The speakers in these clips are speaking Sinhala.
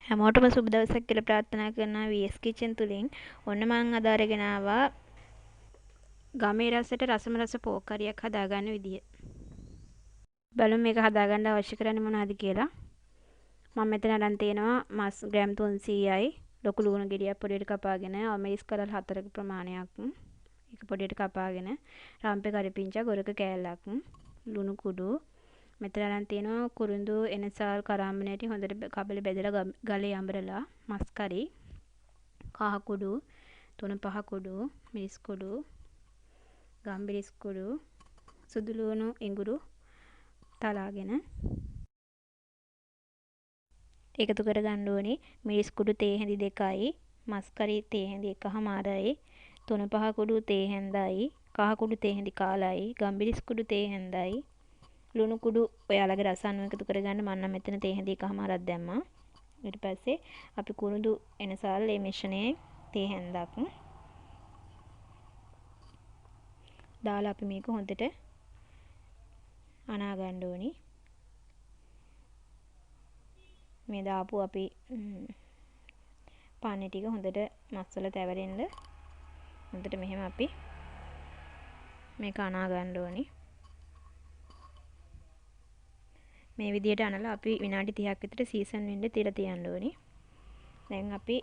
හැමෝටම සුබ දවසක් කියලා ප්‍රාර්ථනා කරනවා VS Kitchen තුලින්. ඔන්න මං අද අරගෙන ආවා ගමේ රසට රසම රස පෝක් කරියක් හදාගන්න විදිය. බලමු මේක හදාගන්න අවශ්‍ය කරන්නේ මොනවද කියලා. මම මෙතන අරන් තියෙනවා මස් ග්‍රෑම් 300යි. ලොකු ලුණු ගෙඩියක් පොඩියට කපාගෙන අමරිස් කලර් 4ක ප්‍රමාණයක්. ඒක පොඩියට කපාගෙන රම්පේ කරිපිංචා ගොරක කෑල්ලක්. ලුණු කුඩු මෙතන අරන් තියෙනවා කුරුඳු එනසාල් කරාඹනේටි හොඳට කබල බෙදලා ගලේ අඹරලා මස් කරි කහ කුඩු 3-5 කුඩු මිරිස් කුඩු ගම්බිරිස් කුඩු සුදු ලුණු ඉඟුරු තලාගෙන එකතු කර ගන්න ඕනේ. මිරිස් කුඩු තේ හැඳි 2යි මස් කරි තේ හැඳි 1/2යි 3-5 කුඩු තේ හැඳයි කහ කුඩු තේ හැඳි කාලයි ගම්බිරිස් කුඩු තේ හැඳයි ලුණු කුඩු ඔයාලගේ රස අනුව එකතු කරගන්න. මම නම් මෙතන තේ හැඳි එකමාරක් දැම්මා. ඊට පස්සේ අපි කුරුඳු එනසාල් මේ මිශ්‍රණයේ තේ හැඳක් දාලා අපි මේක හොඳට අනා ගන්න ඕනි. මේ දාපු අපි පානේ ටික හොඳට මස්වල තැවරෙන්න හොඳට මෙහෙම අපි මේක අනා ගන්න ඕනි. මේ විදිහට අනලා අපි විනාඩි 30ක් විතර සීසන් වෙන්න තියලා තියන්න ඕනි. දැන් අපි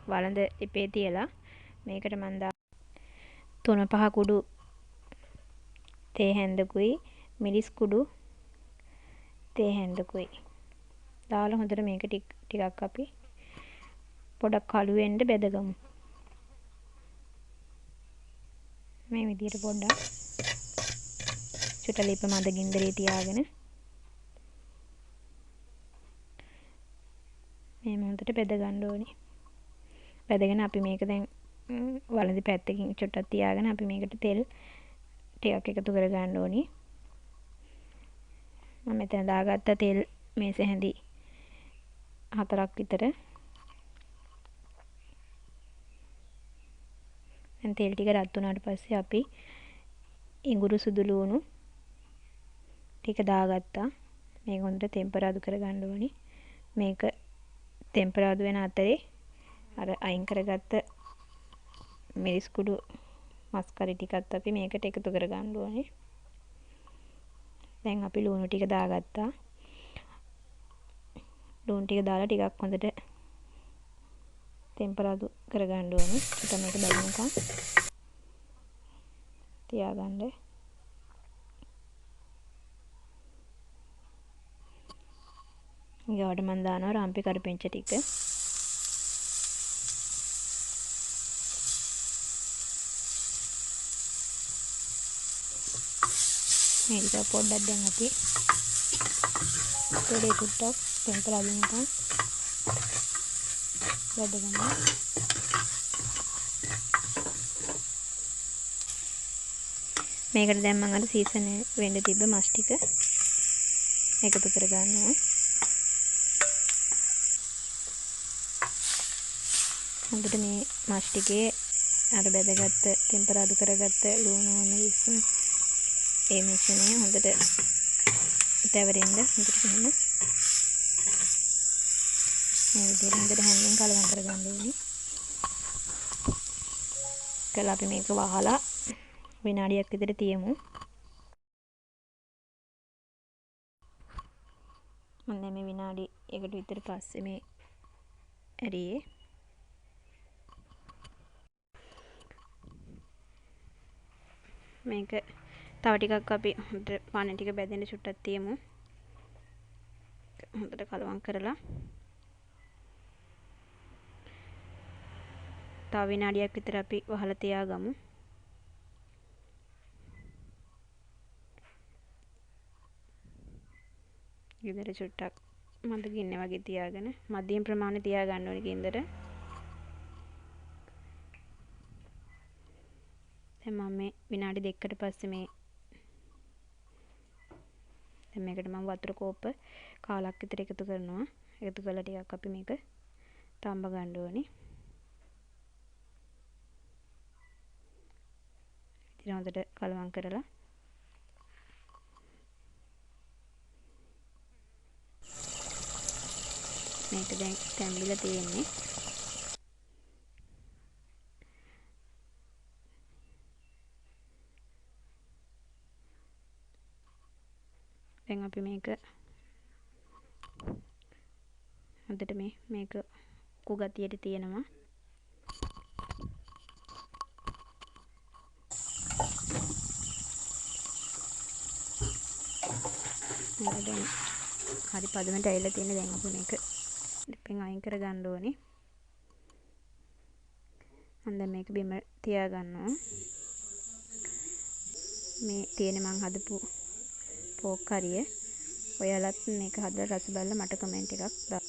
වළඳ ලිපේ තියලා මේකට මම 3-5 කුඩු තේ හැඳකුයි මිරිස් කුඩු තේ හැඳකුයි දාලා හොඳට මේක ටිකක් අපි පොඩක් කළු වෙන්න බෙදගමු. මේ විදිහට පොඩ්ඩක් චුට්ට ලිප මද ගින්දරේ තියාගෙන මේ හොඳට බෙද ගන්න ඕනේ. බෙදගෙන අපි මේක දැන් වළඳි පැත්තකින් චුට්ටක් තියාගෙන අපි මේකට තෙල් ටිකක් එකතු කර ගන්න ඕනේ. මම මෙතන දාගත්ත තෙල් මේස හැඳි 4ක් විතර. දැන් තෙල් ටික රත් වුණාට පස්සේ අපි ඉඟුරු සුදු ලුණු ටික දාගත්තා. මේක හොඳට ටෙම්පරාදු කර ගන්න ඕනේ. මේක ටෙම්පරාදු වෙන අතරේ අර අයින් කරගත්ත මිරිස් කුඩු මස් කරි ටිකත් අපි මේකට එකතු කර ගන්න ඕනේ. දැන් අපි ලුණු ටික දාගත්තා. ලුණු ටික දාලා ටිකක් හොඳට ටෙම්පරාදු කර ගන්න ඕනේ. චුට්ට මේක බැලුනකම් තියාගන්න. ඊට මම දානවා රම්පේ කරපිංච ටික. මේ ටික පොඩ්ඩක් දැන් අපි පොඩි කුට්ටක් ටෙම්පරාදු වෙනකම් බෙදගමු. මේකට දැන් මම අර සීසන් වෙන්න තිබ්බ මස් ටික එකතු කර ගන්නවා. හොඳට මේ මස් ටිකේ අර බෙදගත්ත ටෙම්පරාදු කරගත්ත ලුණු මිරිස් ඒ මිශ්‍රණය හොඳට තැවරෙන්න හොඳට මෙහෙම මේ විදිහට හොඳට හැන්දෙන් කලවම් කරගන්න ඕනේ. කළා අපි මේක වහලා විනාඩියක් විතර තියමු. මම දැන් මේ විනාඩි 1කට විතර පස්සේ මේ ඇරියේ. මේක තව ටිකක් අපි හොඳට පානේ ටික බැදෙන්න චුට්ටක් තියමු. හොඳට කලවම් කරලා තව විනාඩියක් විතර අපි වහලා තියාගමු. ගින්දර චුට්ටක් මද ගින්නේ වගේ තියාගෙන මධ්‍යම ප්‍රමාණය තියාගන්න ඕනේ ගින්දර. දැන් මම මේ විනාඩි 2කට පස්සේ මේ දැන් මේකට මම වතුර කෝප්ප කාලක් විතර එකතු කරනවා. එකතු කරලා ටිකක් අපි මේක තම්බ ගන්න ඕනේ. ඉතින් හොඳට කලවම් කරලා මේක දැන් තැම්බිලා තියෙන්නේ. දැන් අපි මේක හොඳට මේක කුගතියට තියෙනවා. මේක දැන් හරි පදමට ඇවිල්ලා තියෙන. දැන් අපි මේක ඩිපෙන් අයින් කර ගන්න ඕනේ. මම දැන් මේක බිම තියා ගන්නවා. මේ තියෙන මං හදපු පෝක් කරිය. ඔයාලත් මේක හදලා රස බලලා මට කමෙන්ට් එකක් දාන්න.